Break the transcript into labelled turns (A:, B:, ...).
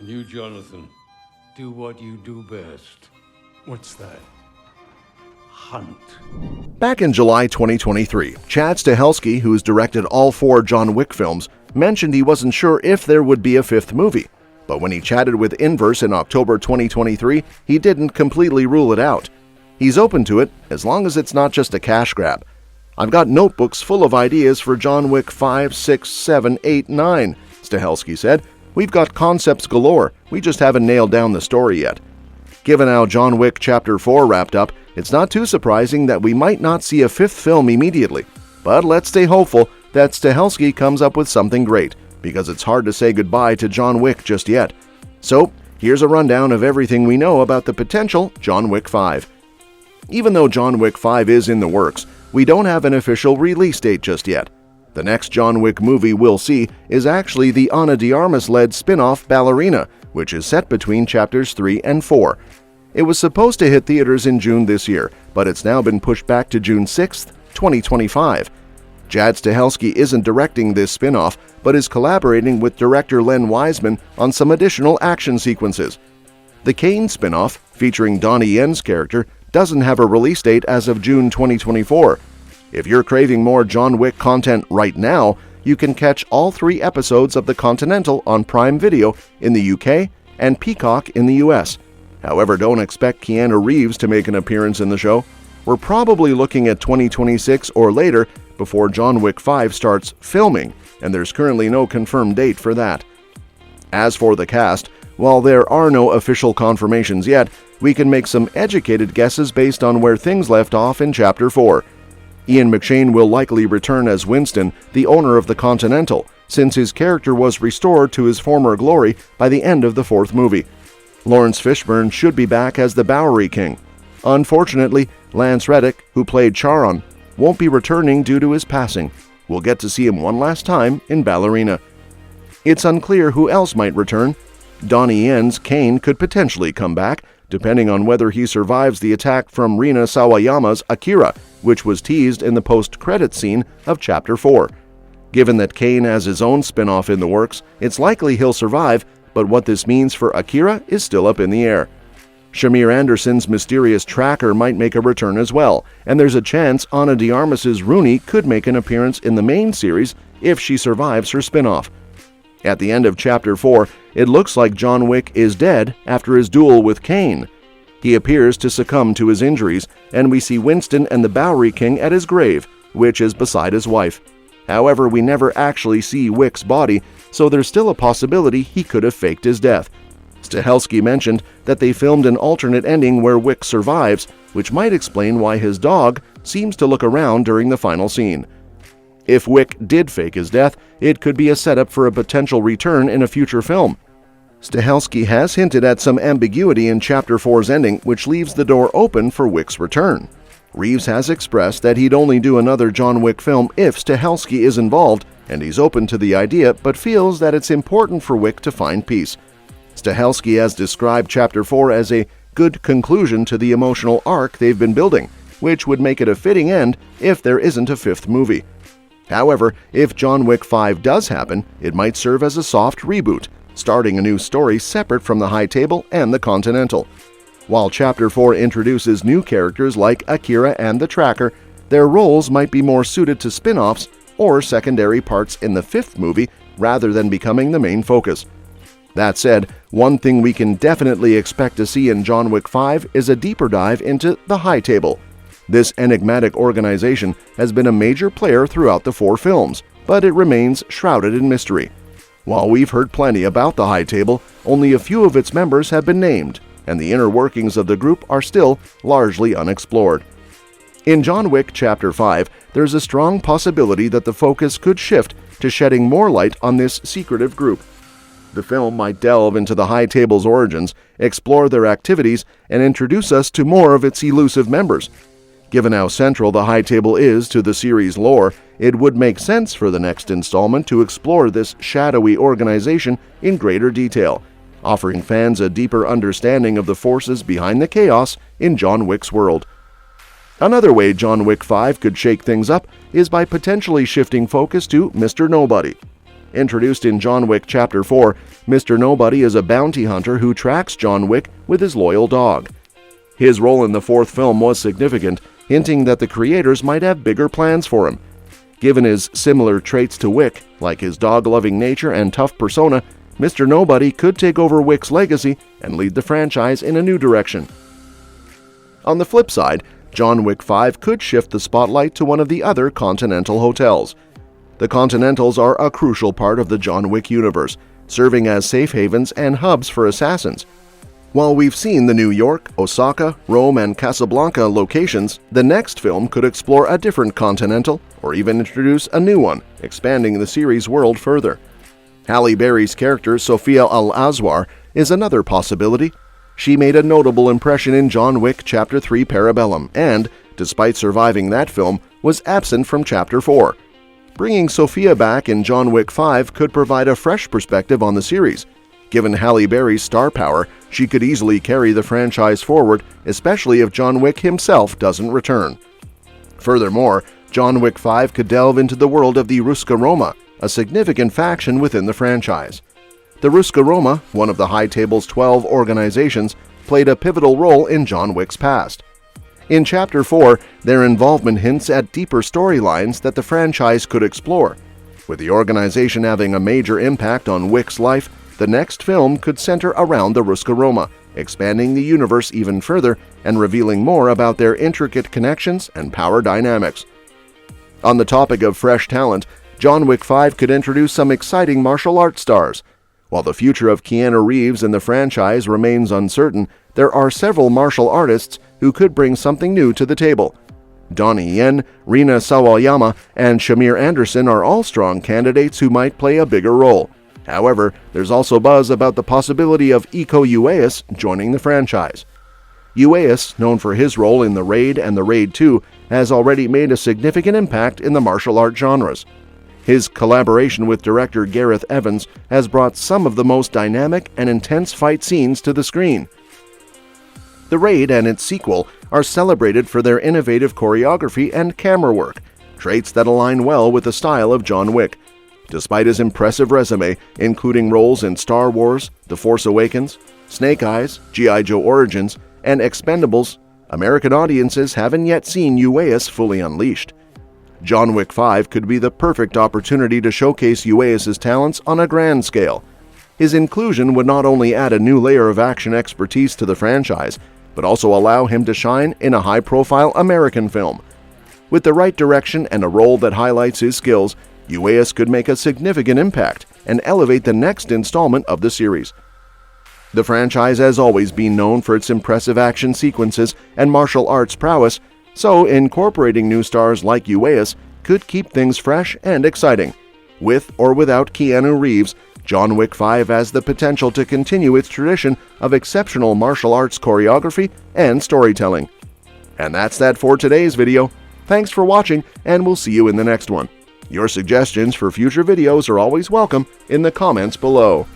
A: And you, Jonathan, do what you do best.
B: What's that?
A: Hunt.
C: Back in July 2023, Chad Stahelski, who's directed all 4 John Wick films, mentioned he wasn't sure if there would be a 5th movie. But when he chatted with Inverse in October 2023, he didn't completely rule it out. He's open to it, as long as it's not just a cash grab. "I've got notebooks full of ideas for John Wick 5, 6, 7, 8, 9, Stahelski said. "We've got concepts galore, we just haven't nailed down the story yet." Given how John Wick Chapter 4 wrapped up, it's not too surprising that we might not see a 5th film immediately. But let's stay hopeful that Stahelski comes up with something great, because it's hard to say goodbye to John Wick just yet. So, here's a rundown of everything we know about the potential John Wick 5. Even though John Wick 5 is in the works, we don't have an official release date just yet. The next John Wick movie we'll see is actually the Ana de Armas-led spin-off Ballerina, which is set between Chapters 3 and 4. It was supposed to hit theaters in June this year, but it's now been pushed back to June 6, 2025. Chad Stahelski isn't directing this spin-off, but is collaborating with director Len Wiseman on some additional action sequences. The Kane spin-off, featuring Donnie Yen's character, doesn't have a release date as of June 2024. If you're craving more John Wick content right now, you can catch all 3 episodes of The Continental on Prime Video in the UK and Peacock in the US. However, don't expect Keanu Reeves to make an appearance in the show. We're probably looking at 2026 or later before John Wick 5 starts filming, and there's currently no confirmed date for that. As for the cast, while there are no official confirmations yet, we can make some educated guesses based on where things left off in Chapter 4. Ian McShane will likely return as Winston, the owner of the Continental, since his character was restored to his former glory by the end of the 4th movie. Lawrence Fishburne should be back as the Bowery King. Unfortunately, Lance Reddick, who played Charon, won't be returning due to his passing. We'll get to see him one last time in Ballerina. It's unclear who else might return. Donnie Yen's Kane could potentially come back, depending on whether he survives the attack from Rina Sawayama's Akira, which was teased in the post-credits scene of Chapter 4. Given that Kane has his own spin-off in the works, it's likely he'll survive, but what this means for Akira is still up in the air. Shamir Anderson's mysterious tracker might make a return as well, and there's a chance Ana de Armas' Rooney could make an appearance in the main series if she survives her spin-off. At the end of Chapter 4, it looks like John Wick is dead after his duel with Kane. He appears to succumb to his injuries, and we see Winston and the Bowery King at his grave, which is beside his wife. However, we never actually see Wick's body, so there's still a possibility he could have faked his death. Stahelski mentioned that they filmed an alternate ending where Wick survives, which might explain why his dog seems to look around during the final scene. If Wick did fake his death, it could be a setup for a potential return in a future film. Stahelski has hinted at some ambiguity in Chapter 4's ending, which leaves the door open for Wick's return. Reeves has expressed that he'd only do another John Wick film if Stahelski is involved, and he's open to the idea but feels that it's important for Wick to find peace. Stahelski has described Chapter 4 as a good conclusion to the emotional arc they've been building, which would make it a fitting end if there isn't a 5th movie. However, if John Wick 5 does happen, it might serve as a soft reboot, starting a new story separate from the High Table and the Continental. While Chapter 4 introduces new characters like Akira and the Tracker, their roles might be more suited to spin-offs or secondary parts in the 5th movie rather than becoming the main focus. That said, one thing we can definitely expect to see in John Wick 5 is a deeper dive into the High Table. This enigmatic organization has been a major player throughout the 4 films, but it remains shrouded in mystery. While we've heard plenty about the High Table, only a few of its members have been named, and the inner workings of the group are still largely unexplored. In John Wick Chapter 5, there's a strong possibility that the focus could shift to shedding more light on this secretive group. The film might delve into the High Table's origins, explore their activities, and introduce us to more of its elusive members. Given how central the High Table is to the series' lore, it would make sense for the next installment to explore this shadowy organization in greater detail, offering fans a deeper understanding of the forces behind the chaos in John Wick's world. Another way John Wick 5 could shake things up is by potentially shifting focus to Mr. Nobody. Introduced in John Wick Chapter 4, Mr. Nobody is a bounty hunter who tracks John Wick with his loyal dog. His role in the fourth film was significant, hinting that the creators might have bigger plans for him. Given his similar traits to Wick, like his dog-loving nature and tough persona, Mr. Nobody could take over Wick's legacy and lead the franchise in a new direction. On the flip side, John Wick 5 could shift the spotlight to one of the other Continental hotels. The Continentals are a crucial part of the John Wick universe, serving as safe havens and hubs for assassins. While we've seen the New York, Osaka, Rome, and Casablanca locations, the next film could explore a different Continental or even introduce a new one, expanding the series' world further. Halle Berry's character, Sophia Al-Azwar, is another possibility. She made a notable impression in John Wick Chapter 3 Parabellum and, despite surviving that film, was absent from Chapter 4. Bringing Sophia back in John Wick 5 could provide a fresh perspective on the series. Given Halle Berry's star power, she could easily carry the franchise forward, especially if John Wick himself doesn't return. Furthermore, John Wick 5 could delve into the world of the Ruska Roma, a significant faction within the franchise. The Ruska Roma, one of the High Table's 12 organizations, played a pivotal role in John Wick's past. In Chapter 4, their involvement hints at deeper storylines that the franchise could explore. With the organization having a major impact on Wick's life, the next film could center around the Ruska Roma, expanding the universe even further and revealing more about their intricate connections and power dynamics. On the topic of fresh talent, John Wick 5 could introduce some exciting martial arts stars. While the future of Keanu Reeves in the franchise remains uncertain, there are several martial artists who could bring something new to the table. Donnie Yen, Rina Sawayama, and Shamir Anderson are all strong candidates who might play a bigger role. However, there's also buzz about the possibility of Iko Uwais joining the franchise. Uwais, known for his role in The Raid and The Raid 2, has already made a significant impact in the martial art genres. His collaboration with director Gareth Evans has brought some of the most dynamic and intense fight scenes to the screen. The Raid and its sequel are celebrated for their innovative choreography and camera work, traits that align well with the style of John Wick. Despite his impressive resume, including roles in Star Wars, The Force Awakens, Snake Eyes, G.I. Joe Origins, and Expendables, American audiences haven't yet seen Uwais fully unleashed. John Wick 5 could be the perfect opportunity to showcase Uwais' talents on a grand scale. His inclusion would not only add a new layer of action expertise to the franchise, but also allow him to shine in a high-profile American film. With the right direction and a role that highlights his skills, Uwais could make a significant impact and elevate the next installment of the series. The franchise has always been known for its impressive action sequences and martial arts prowess, so incorporating new stars like Uwais could keep things fresh and exciting. With or without Keanu Reeves, John Wick 5 has the potential to continue its tradition of exceptional martial arts choreography and storytelling. And that's that for today's video. Thanks for watching, and we'll see you in the next one. Your suggestions for future videos are always welcome in the comments below.